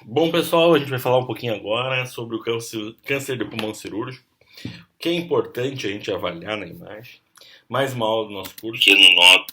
Bom, pessoal, a gente vai falar um pouquinho agora sobre o câncer de pulmão cirúrgico, o que é importante a gente avaliar na imagem. Mais uma aula do nosso curso. Que no nó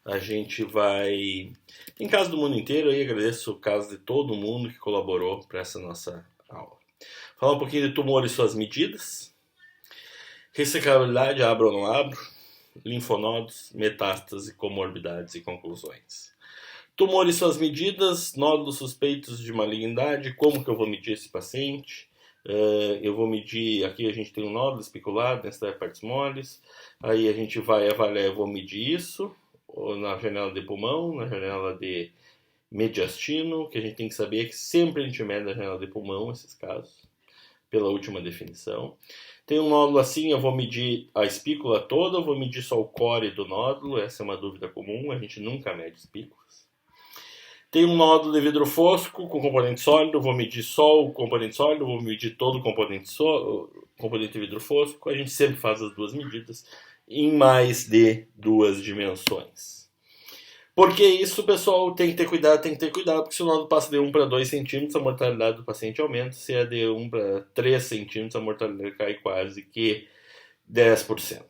a gente vai. Tem casos do mundo inteiro, e agradeço o caso de todo mundo que colaborou para essa nossa aula. Falar um pouquinho de tumor e suas medidas, ressecabilidade, abro ou não abro, linfonodos, metástase, comorbidades e conclusões. Tumor e suas medidas, nódulos suspeitos de malignidade, como que eu vou medir esse paciente? Eu vou medir, aqui a gente tem um nódulo especulado, densidade de partes moles, aí a gente vai avaliar, eu vou medir isso, ou na janela de pulmão, na janela de mediastino, que a gente tem que saber que sempre a gente mede na janela de pulmão esses casos, pela última definição. Tem um nódulo assim, eu vou medir a espícula toda, eu vou medir só o core do nódulo, essa é uma dúvida comum, a gente nunca mede espículas. Tem um nódulo de vidro fosco com componente sólido, vou medir só o componente sólido, vou medir todo o componente de vidro fosco. A gente sempre faz as duas medidas em mais de duas dimensões. Por que isso, pessoal? Tem que ter cuidado, porque se o nódulo passa de 1 para 2 centímetros, a mortalidade do paciente aumenta. Se é de 1 para 3 centímetros, a mortalidade cai quase que 10%.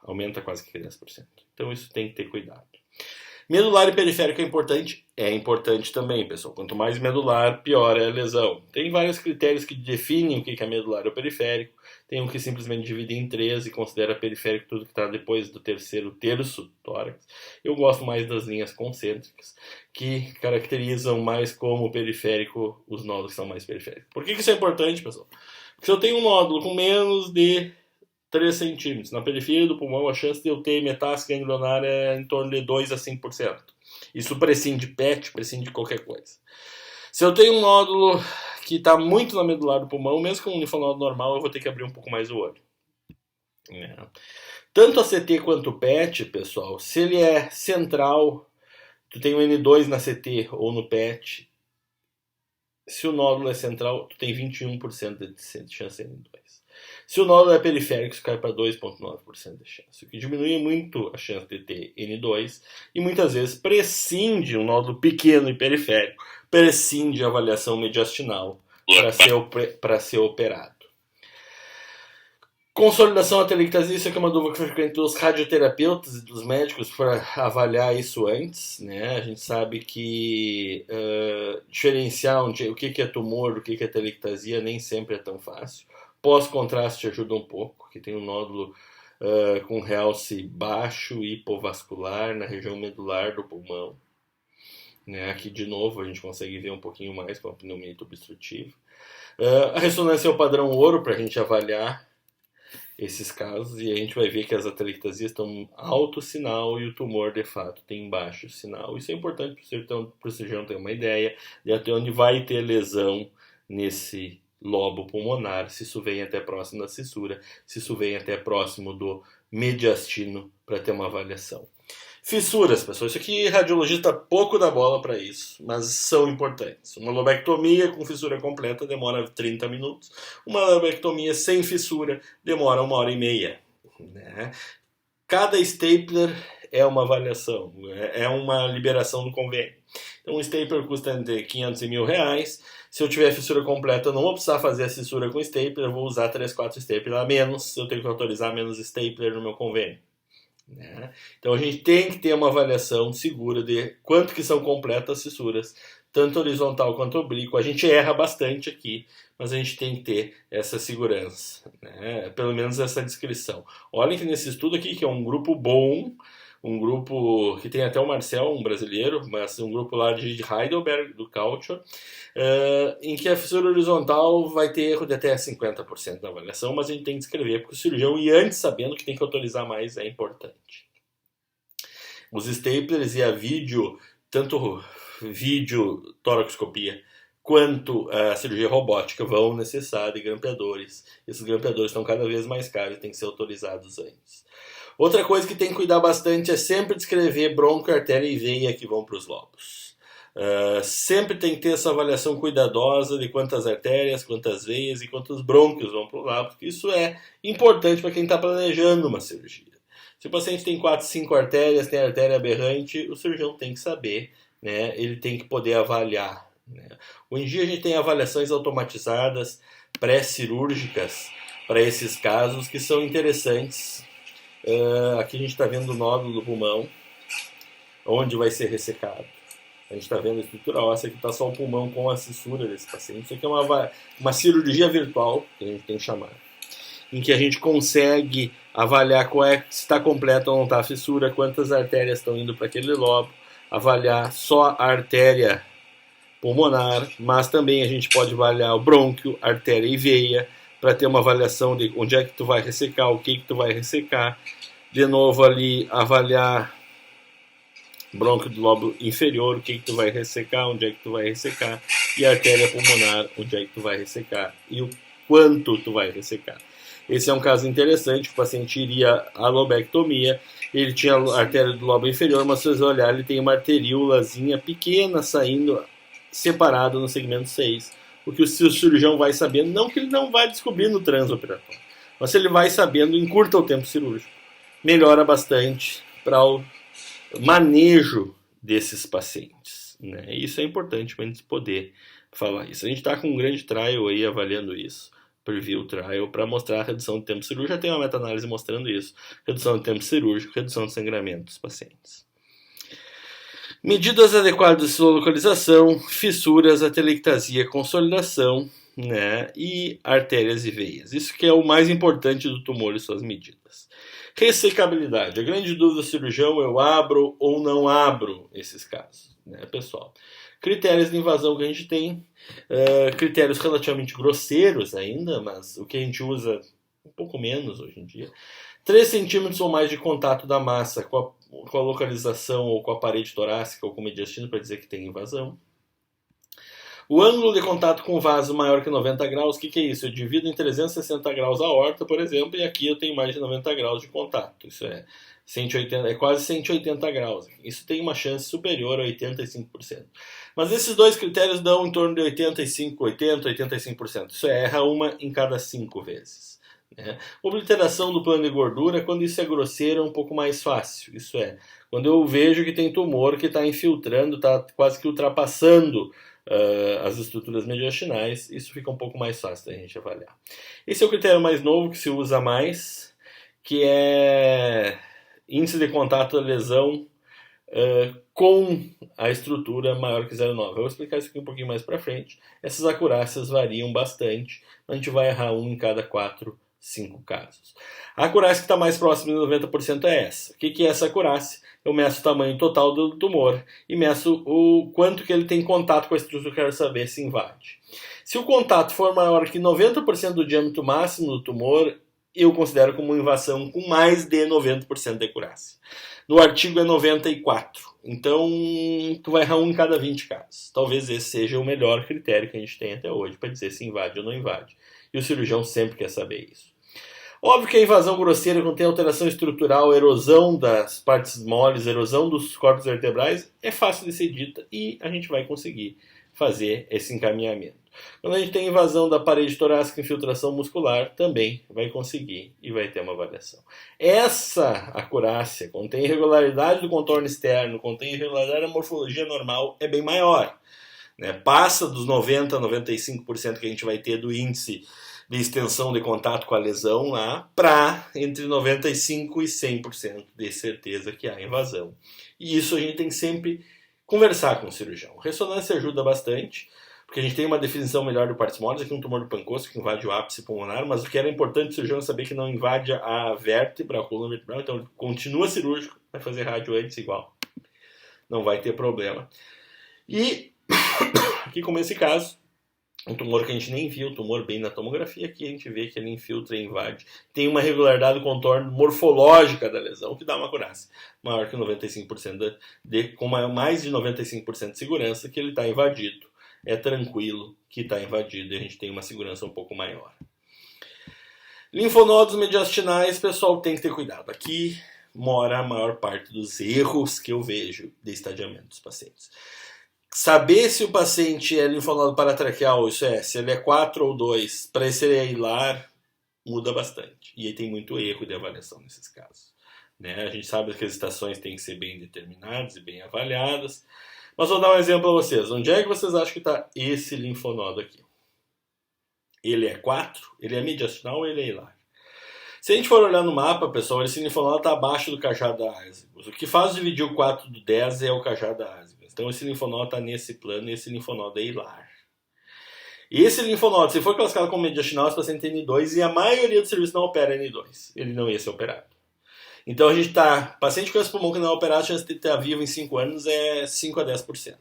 Aumenta quase que 10%. Então isso tem que ter cuidado. Medular e periférico é importante? É importante também, pessoal. Quanto mais medular, pior é a lesão. Tem vários critérios que definem o que é medular ou periférico. Tem um que simplesmente divide em 3 e considera periférico tudo que está depois do terceiro terço do tórax. Eu gosto mais das linhas concêntricas, que caracterizam mais como periférico os nódulos que são mais periféricos. Por que isso é importante, pessoal? Porque se eu tenho um nódulo com menos de 3 centímetros. Na periferia do pulmão, a chance de eu ter metástase ganglionar é em torno de 2 a 5%. Isso prescinde de PET, prescinde de qualquer coisa. Se eu tenho um nódulo que está muito na medular do pulmão, mesmo com um linfonodo normal, eu vou ter que abrir um pouco mais o olho. Tanto a CT quanto o PET, pessoal, se ele é central, tu tem um N2 na CT ou no PET, se o nódulo é central, tu tem 21% de chance de N2. Se o nódulo é periférico, isso cai para 2,9% de chance, o que diminui muito a chance de ter N2 e muitas vezes prescinde um nódulo pequeno e periférico, prescinde a avaliação mediastinal para ser operado. Consolidação atelectasia, isso aqui é uma dúvida frequente dos radioterapeutas e dos médicos para avaliar isso antes, né? A gente sabe que diferenciar o que é tumor, o que é atelectasia nem sempre é tão fácil. Pós-contraste ajuda um pouco, que tem um nódulo com realce baixo e hipovascular na região medular do pulmão. Né? Aqui, de novo, a gente consegue ver um pouquinho mais com a pneumonia obstrutiva. A ressonância é o padrão ouro para a gente avaliar esses casos, e a gente vai ver que as atelectasias estão em alto sinal e o tumor, de fato, tem baixo sinal. Isso é importante para o cirurgião ter uma ideia de até onde vai ter lesão nesse lobo pulmonar, se isso vem até próximo da cissura, se isso vem até próximo do mediastino, para ter uma avaliação. Fissuras, pessoal, isso aqui radiologista pouco dá bola para isso, mas são importantes. Uma lobectomia com fissura completa demora 30 minutos, uma lobectomia sem fissura demora 1h30. Né? Cada stapler é uma avaliação, é uma liberação do convênio. Então um stapler custa entre 500 e R$1.000. Se eu tiver fissura completa, eu não vou precisar fazer a fissura com stapler, eu vou usar 3, 4 stapler a menos, eu tenho que autorizar menos stapler no meu convênio. Né? Então a gente tem que ter uma avaliação segura de quanto que são completas as fissuras, tanto horizontal quanto oblíqua. A gente erra bastante aqui, mas a gente tem que ter essa segurança, né? Pelo menos essa descrição. Olhem que nesse estudo aqui, que é um grupo bom, um grupo que tem até o Marcel, um brasileiro, mas um grupo lá de Heidelberg, do Culture, em que a fissura horizontal vai ter erro de até 50% na avaliação, mas a gente tem que escrever, porque o cirurgião, e antes sabendo que tem que autorizar mais, é importante. Os staplers e a tanto vídeo toracoscopia quanto a cirurgia robótica vão necessitar de grampeadores. Esses grampeadores estão cada vez mais caros e têm que ser autorizados antes. Outra coisa que tem que cuidar bastante é sempre descrever bronco, artéria e veia que vão para os lobos. Sempre tem que ter essa avaliação cuidadosa de quantas artérias, quantas veias e quantos brônquios vão para o lado, porque isso é importante para quem está planejando uma cirurgia. Se o paciente tem 4, 5 artérias, tem artéria aberrante, o cirurgião tem que saber, né? Ele tem que poder avaliar né? Hoje em dia a gente tem avaliações automatizadas, pré-cirúrgicas, para esses casos que são interessantes. Aqui a gente está vendo o nódulo do pulmão, onde vai ser ressecado. A gente está vendo a estrutura óssea que está só o pulmão com a cissura desse paciente. Isso aqui é uma cirurgia virtual, que a gente tem que chamar, em que a gente consegue avaliar se está completa ou não está a fissura, quantas artérias estão indo para aquele lobo, avaliar só a artéria pulmonar, mas também a gente pode avaliar o brônquio, artéria e veia, para ter uma avaliação de onde é que tu vai ressecar, o que tu vai ressecar. De novo ali, avaliar brônquio do lobo inferior, o que tu vai ressecar, onde é que tu vai ressecar, e a artéria pulmonar, onde é que tu vai ressecar, e o quanto tu vai ressecar. Esse é um caso interessante, o paciente iria à lobectomia, ele tinha a artéria do lobo inferior, mas se você olhar, ele tem uma arteríolazinha pequena saindo, separada no segmento 6. O que o cirurgião vai sabendo, não que ele não vai descobrir no transoperatório, mas ele vai sabendo, encurta o tempo cirúrgico. Melhora bastante para o manejo desses pacientes, né? Isso é importante para a gente poder falar isso. A gente está com um grande trial aí avaliando isso, preview trial, para mostrar a redução do tempo cirúrgico. Já tem uma meta-análise mostrando isso. Redução do tempo cirúrgico, redução do sangramento dos pacientes. Medidas adequadas de sua localização, fissuras, atelectasia, consolidação, né? E artérias e veias. Isso que é o mais importante do tumor e suas medidas. Ressecabilidade. A grande dúvida do cirurgião, eu abro ou não abro esses casos, né, pessoal? Critérios de invasão que a gente tem, critérios relativamente grosseiros ainda, mas o que a gente usa um pouco menos hoje em dia. 3 centímetros ou mais de contato da massa com a localização ou com a parede torácica ou com o mediastino para dizer que tem invasão. O ângulo de contato com o vaso maior que 90 graus, o que é isso? Eu divido em 360 graus a aorta, por exemplo, e aqui eu tenho mais de 90 graus de contato. Isso é 180, é quase 180 graus. Isso tem uma chance superior a 85%. Mas esses dois critérios dão em torno de 85%. Isso erra uma em cada 5 vezes. Né? Obliteração do plano de gordura, quando isso é grosseiro, é um pouco mais fácil. Isso é, quando eu vejo que tem tumor que está infiltrando, está quase que ultrapassando as estruturas mediastinais, isso fica um pouco mais fácil da gente avaliar. Esse é o critério mais novo que se usa mais, que é índice de contato da lesão com a estrutura maior que 0,9. Eu vou explicar isso aqui um pouquinho mais para frente. Essas acurácias variam bastante, a gente vai errar um em cada 4, 5 casos. A acurácia que está mais próxima de 90% é essa. O que é essa acurácia? Eu meço o tamanho total do tumor e meço o quanto que ele tem contato com a estrutura, eu quero saber se invade. Se o contato for maior que 90% do diâmetro máximo do tumor, eu considero como invasão com mais de 90% de acurácia. No artigo é 94%. Então, tu vai errar um em cada 20 casos. Talvez esse seja o melhor critério que a gente tem até hoje para dizer se invade ou não invade. E o cirurgião sempre quer saber isso. Óbvio que a invasão grosseira, quando tem alteração estrutural, erosão das partes moles, erosão dos corpos vertebrais, é fácil de ser dita e a gente vai conseguir fazer esse encaminhamento. Quando a gente tem invasão da parede torácica, infiltração muscular, também vai conseguir e vai ter uma avaliação. Essa acurácia, quando tem irregularidade do contorno externo, quando tem irregularidade da morfologia normal, é bem maior. Né? Passa dos 90% a 95% que a gente vai ter do índice de extensão de contato com a lesão lá, para entre 95% e 100% de certeza que há invasão. E isso a gente tem que sempre conversar com o cirurgião. Ressonância ajuda bastante, porque a gente tem uma definição melhor do partes moles, aqui um tumor do pescoço que invade o ápice pulmonar, mas o que era importante o cirurgião saber que não invade a vértebra, a coluna vertebral, então ele continua cirúrgico, vai fazer rádio antes igual. Não vai ter problema. E aqui como esse caso, um tumor que a gente nem viu, tumor bem na tomografia, aqui a gente vê que ele infiltra e invade. Tem uma regularidade do contorno morfológica da lesão, que dá uma acurácia maior que 95%, com mais de 95% de segurança que ele está invadido. É tranquilo que está invadido e a gente tem uma segurança um pouco maior. Linfonodos mediastinais, pessoal, tem que ter cuidado. Aqui mora a maior parte dos erros que eu vejo de estadiamento dos pacientes. Saber se o paciente é linfonodo paratraqueal, isso é, se ele é 4 ou 2, para esse ele é hilar, muda bastante. E aí tem muito erro de avaliação nesses casos. Né? A gente sabe que as estações têm que ser bem determinadas e bem avaliadas, Mas vou dar um exemplo para vocês. Onde é que vocês acham que está esse linfonodo aqui? Ele é 4? Ele é mediastinal ou ele é hilar? Se a gente for olhar no mapa, pessoal, esse linfonodo está abaixo do cajado da Asgos. O que faz dividir o 4 do 10 é o cajado da Asgos. Então esse linfonodo está nesse plano e esse linfonodo é hilar. E esse linfonodo, se for classificado como mediastinal, esse paciente tem N2 e a maioria do serviço não opera N2. Ele não ia ser operado. Então a gente está, paciente com câncer pulmão que não é operado, a chance de estar vivo em 5 anos é 5 a 10%.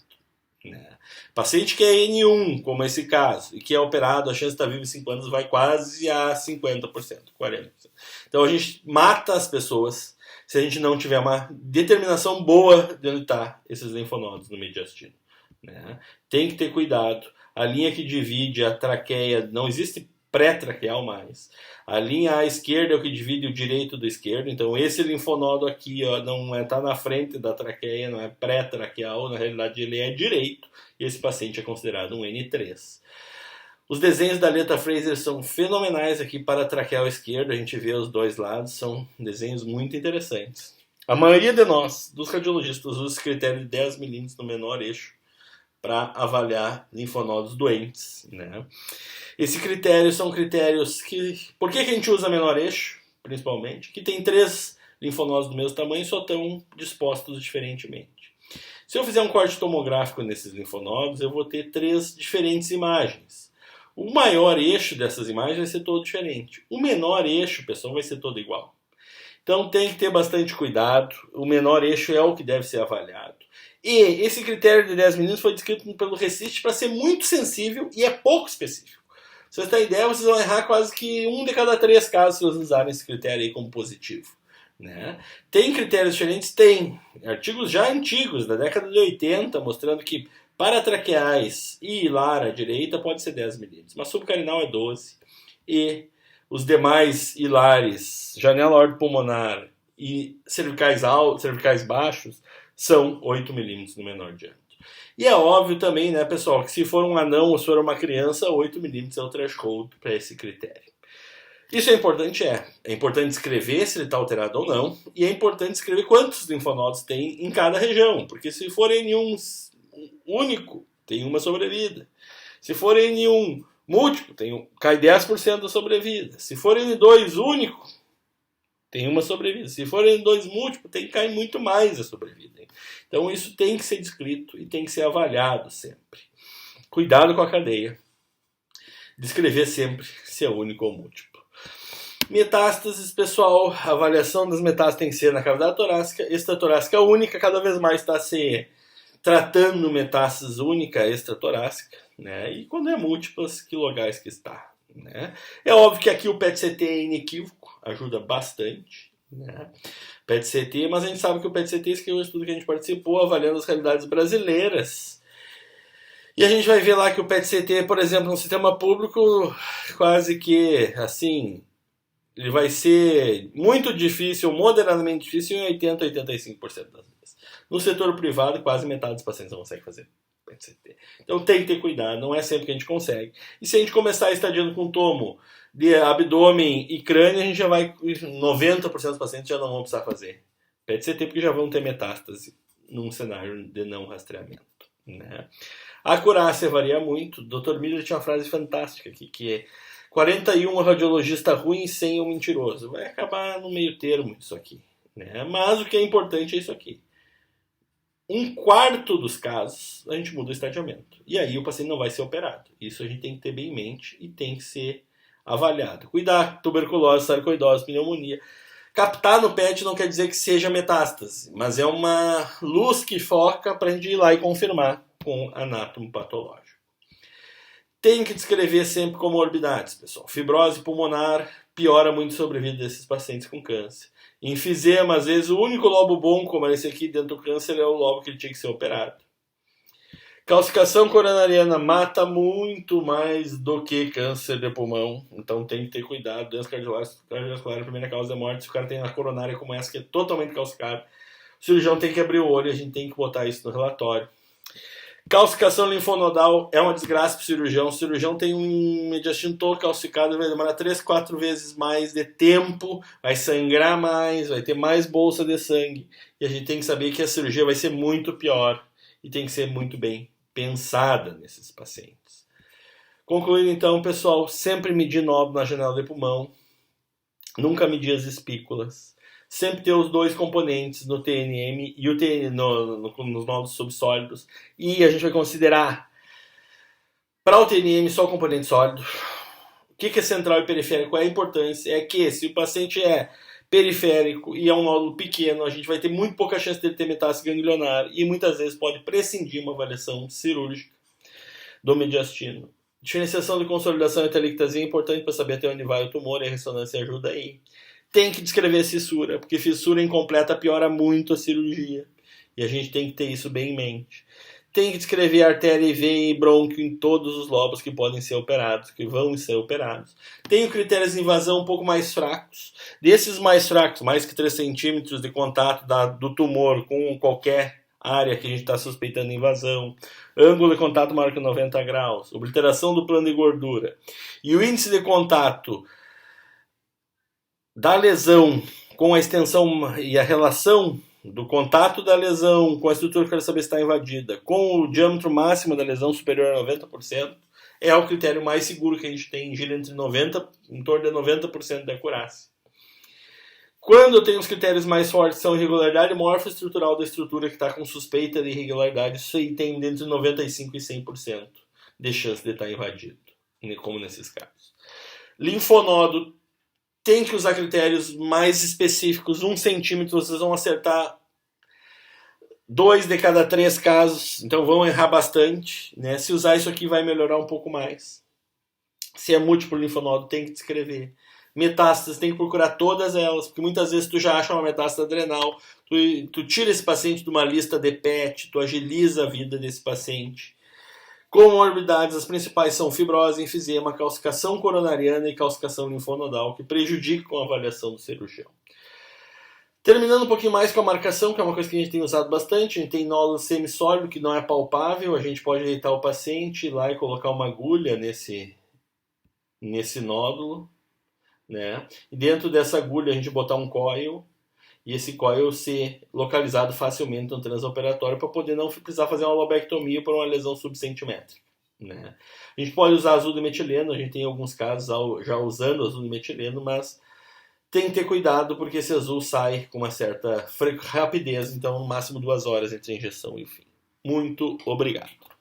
Né? Paciente que é N1, como esse caso, e que é operado, a chance de estar vivo em 5 anos vai quase a 50%, 40%. Então a gente mata as pessoas se a gente não tiver uma determinação boa de onde está esses linfonodos no mediastino. Né? Tem que ter cuidado. A linha que divide a traqueia, não existe pré-traqueal mais. A linha à esquerda é o que divide o direito do esquerdo. Então esse linfonodo aqui ó, não está na frente da traqueia, não é pré-traqueal, na realidade ele é direito. E esse paciente é considerado um N3. Os desenhos da Leta Fraser são fenomenais aqui para a traqueal esquerda. A gente vê os dois lados, são desenhos muito interessantes. A maioria de nós, dos radiologistas, usa esse critério de 10 milímetros no menor eixo para avaliar linfonodos doentes. Né? Esse critério são critérios que... Por que a gente usa menor eixo, principalmente? Que tem 3 linfonodos do mesmo tamanho e só estão dispostos diferentemente. Se eu fizer um corte tomográfico nesses linfonodos, eu vou ter 3 diferentes imagens. O maior eixo dessas imagens vai ser todo diferente. O menor eixo, pessoal, vai ser todo igual. Então tem que ter bastante cuidado. O menor eixo é o que deve ser avaliado. E esse critério de 10 milímetros foi descrito pelo RECIST para ser muito sensível e é pouco específico. Se vocês têm ideia, vocês vão errar quase que 1 de cada 3 casos se vocês usarem esse critério aí como positivo. Né? Tem critérios diferentes? Tem. Artigos já antigos, da década de 80, mostrando que paratraqueais e hilar à direita pode ser 10 milímetros, mas subcarinal é 12. E os demais hilares, janela aortopulmonar e cervicais altos, cervicais baixos, são 8 milímetros no menor diâmetro. E é óbvio também, né, pessoal, que se for um anão ou se for uma criança, 8 milímetros é o threshold para esse critério. Isso é importante? É importante escrever se ele está alterado ou não, e é importante escrever quantos linfonodos tem em cada região, porque se for N1 único, tem uma sobrevida. Se for N1 múltiplo, cai 10% da sobrevida. Se for N2 único, tem uma sobrevida. Se for N2 múltiplo, cai muito mais a sobrevida. Então isso tem que ser descrito e tem que ser avaliado sempre. Cuidado com a cadeia. Descrever sempre se é único ou múltiplo. Metástases, pessoal, a avaliação das metástases tem que ser na cavidade torácica, extratorácica única, cada vez mais está se tratando metástases única, extratorácica, né? E quando é múltiplas, que locais que está, né? É óbvio que aqui o PET-CT é inequívoco, ajuda bastante, né? PET-CT, mas a gente sabe que o PET-CT, esse que é o estudo que a gente participou, avaliando as realidades brasileiras. E a gente vai ver lá que o PET-CT, por exemplo, no sistema público, quase que, assim, ele vai ser muito difícil, moderadamente difícil, em 80% a 85% das vezes. No setor privado, quase metade dos pacientes não consegue fazer PET-CT. Então tem que ter cuidado, não é sempre que a gente consegue. E se a gente começar estadiando com tomo de abdômen e crânio, a gente já vai, 90% dos pacientes já não vão precisar fazer PET-CT, porque já vão ter metástase num cenário de não rastreamento. Né? A acurácia varia muito. O Dr. Miller tinha uma frase fantástica aqui, que é 41 radiologista ruim e 100 um mentiroso. Vai acabar no meio termo isso aqui. Né? Mas o que é importante é isso aqui. 1/4 dos casos, a gente muda o estadiamento. E aí o paciente não vai ser operado. Isso a gente tem que ter bem em mente e tem que ser avaliado. Cuidar, tuberculose, sarcoidose, pneumonia. Captar no PET não quer dizer que seja metástase, mas é uma luz que foca para a gente ir lá e confirmar com anátomo patológico. Tem que descrever sempre comorbidades, pessoal. Fibrose pulmonar piora muito a sobrevida desses pacientes com câncer. Enfisema, às vezes, o único lobo bom, como esse aqui dentro do câncer, é o lobo que ele tinha que ser operado. Calcificação coronariana mata muito mais do que câncer de pulmão. Então tem que ter cuidado. Doença cardiovascular é a primeira causa de morte. Se o cara tem a coronária como essa, que é totalmente calcificada, o cirurgião tem que abrir o olho e a gente tem que botar isso no relatório. Calcificação linfonodal é uma desgraça para o cirurgião. O cirurgião tem um mediastino todo calcificado, vai demorar 3, 4 vezes mais de tempo, vai sangrar mais, vai ter mais bolsa de sangue. E a gente tem que saber que a cirurgia vai ser muito pior. e tem que ser muito bem pensada nesses pacientes. Concluindo então, pessoal, sempre medir nódulo na janela de pulmão, nunca medir as espículas, sempre ter os dois componentes no TNM e o TN nos nódulos subsólidos, e a gente vai considerar para o TNM só o componente sólido. O que é central e periférico? A importância é que se o paciente é periférico e é um nódulo pequeno, a gente vai ter muito pouca chance de ter metástase ganglionar e muitas vezes pode prescindir uma avaliação cirúrgica do mediastino. Diferenciação de consolidação e telectasia é importante para saber até onde vai o tumor e a ressonância ajuda aí. Tem que descrever fissura, porque fissura incompleta piora muito a cirurgia e a gente tem que ter isso bem em mente. Tem que descrever artéria e veia e brônquio em todos os lobos que podem ser operados, que vão ser operados. Tenho critérios de invasão um pouco mais fracos. Desses mais fracos, mais que 3 centímetros de contato do tumor com qualquer área que a gente está suspeitando de invasão, ângulo de contato maior que 90 graus, obliteração do plano de gordura e o índice de contato da lesão com a extensão e a relação do contato da lesão com a estrutura que eu quero saber se está invadida, com o diâmetro máximo da lesão superior a 90%, é o critério mais seguro que a gente tem, gira entre 90%, em torno de 90% de acurácia. Quando eu tenho os critérios mais fortes, são irregularidade morfoestrutural da estrutura que está com suspeita de irregularidade, isso aí tem entre 95% e 100% de chance de estar invadido, como nesses casos. Linfonodo, tem que usar critérios mais específicos, 1 centímetro, vocês vão acertar 2 de cada 3 casos, então vão errar bastante, né? Se usar isso aqui vai melhorar um pouco mais. Se é múltiplo linfonodo, tem que descrever. Metástases, tem que procurar todas elas, porque muitas vezes tu já acha uma metástase adrenal, tu tira esse paciente de uma lista de PET, tu agiliza a vida desse paciente. Comorbidades, as principais são fibrose, enfisema, calcificação coronariana e calcificação linfonodal, que prejudicam a avaliação do cirurgião. Terminando um pouquinho mais com a marcação, que é uma coisa que a gente tem usado bastante, a gente tem nódulo semissólido, que não é palpável, a gente pode deitar o paciente, ir lá e colocar uma agulha nesse nódulo, né? E dentro dessa agulha a gente botar um coil, e esse coil ser localizado facilmente no transoperatório para poder não precisar fazer uma lobectomia por uma lesão subcentimétrica, né? A gente pode usar azul de metileno, a gente tem alguns casos já usando azul de metileno, mas tem que ter cuidado porque esse azul sai com uma certa rapidez, então no máximo 2 horas entre a injeção e o fim. Muito obrigado.